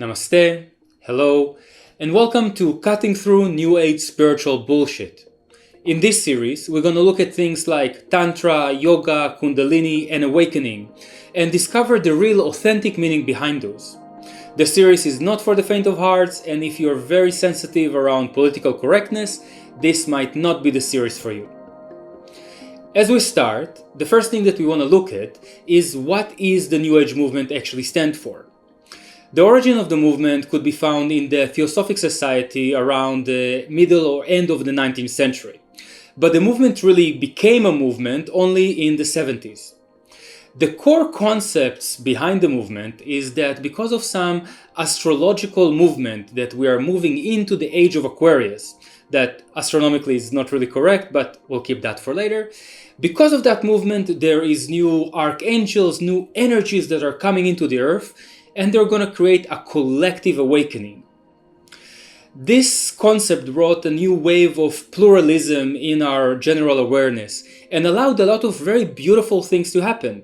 Namaste, hello, and welcome to Cutting Through New Age Spiritual Bullshit. In this series, we're going to look at things like Tantra, Yoga, Kundalini, and Awakening, and discover the real authentic meaning behind those. The series is not for the faint of hearts, and if you're very sensitive around political correctness, this might not be the series for you. As we start, the first thing that we want to look at is what is the New Age movement actually stand for. The origin of the movement could be found in the Theosophic Society around the middle or end of the 19th century. But the movement really became a movement only in the 70s. The core concepts behind the movement is that because of some astrological movement that we are moving into the age of Aquarius, that astronomically is not really correct, but we'll keep that for later. Because of that movement, there is new archangels, new energies that are coming into the earth, and they're going to create a collective awakening. This concept brought a new wave of pluralism in our general awareness and allowed a lot of very beautiful things to happen.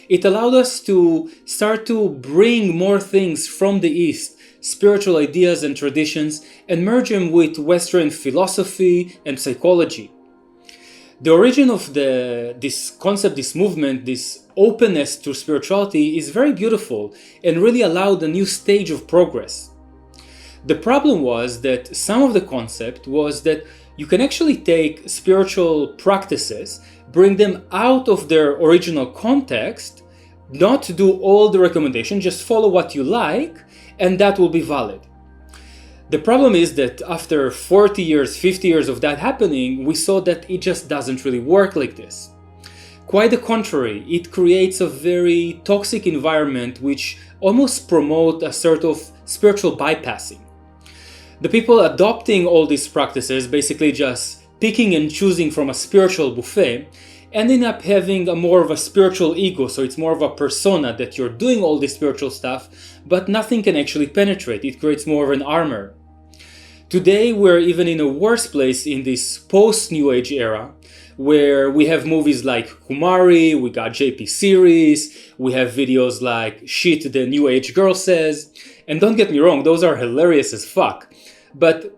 It allowed us to start to bring more things from the East, spiritual ideas and traditions, and merge them with Western philosophy and psychology. The origin of this concept, this movement, this openness to spirituality is very beautiful and really allowed a new stage of progress. The problem was that some of the concept was that you can actually take spiritual practices, bring them out of their original context, not do all the recommendations, just follow what you like, and that will be valid. The problem is that after 40 years, 50 years of that happening, we saw that it just doesn't really work like this. Quite the contrary, it creates a very toxic environment which almost promotes a sort of spiritual bypassing. The people adopting all these practices, basically just picking and choosing from a spiritual buffet, ending up having a more of a spiritual ego, so it's more of a persona that you're doing all this spiritual stuff, but nothing can actually penetrate. It creates more of an armor. Today we're even in a worse place in this post-New Age era, where we have movies like Kumari, we got JP series, we have videos like Shit the New Age Girl Says, and don't get me wrong, those are hilarious as fuck, but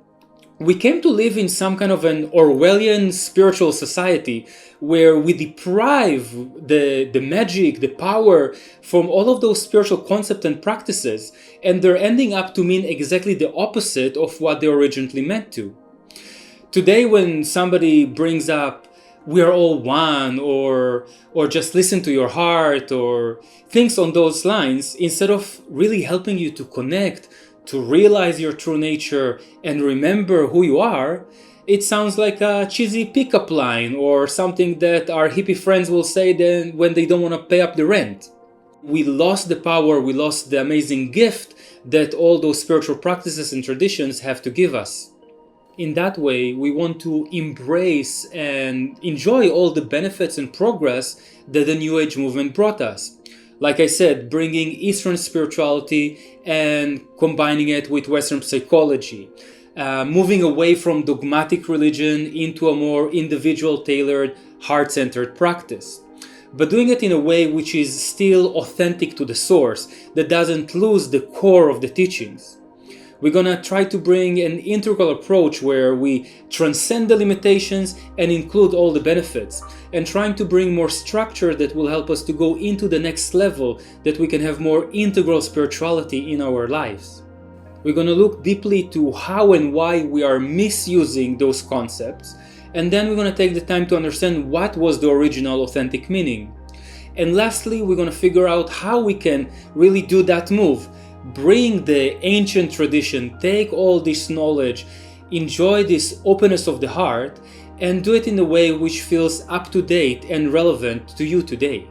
we came to live in some kind of an Orwellian spiritual society where we deprive the magic, the power from all of those spiritual concepts and practices, and they're ending up to mean exactly the opposite of what they originally meant to. Today when somebody brings up we are all one, or just listen to your heart, or things on those lines, instead of really helping you to connect, to realize your true nature and remember who you are, it sounds like a cheesy pickup line or something that our hippie friends will say then when they don't want to pay up the rent. We lost the power, we lost the amazing gift that all those spiritual practices and traditions have to give us. In that way, we want to embrace and enjoy all the benefits and progress that the New Age movement brought us. Like I said, bringing Eastern spirituality and combining it with Western psychology. Moving away from dogmatic religion into a more individual, tailored, heart-centered practice. But doing it in a way which is still authentic to the source, that doesn't lose the core of the teachings. We're gonna try to bring an integral approach where we transcend the limitations and include all the benefits, and trying to bring more structure that will help us to go into the next level, that we can have more integral spirituality in our lives. We're gonna look deeply to how and why we are misusing those concepts, and then we're gonna take the time to understand what was the original authentic meaning. And lastly, we're gonna figure out how we can really do that move. Bring the ancient tradition, take all this knowledge, enjoy this openness of the heart, and do it in a way which feels up to date and relevant to you today.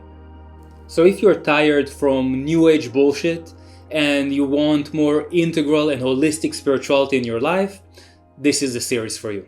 So if you're tired from New Age bullshit and you want more integral and holistic spirituality in your life, this is the series for you.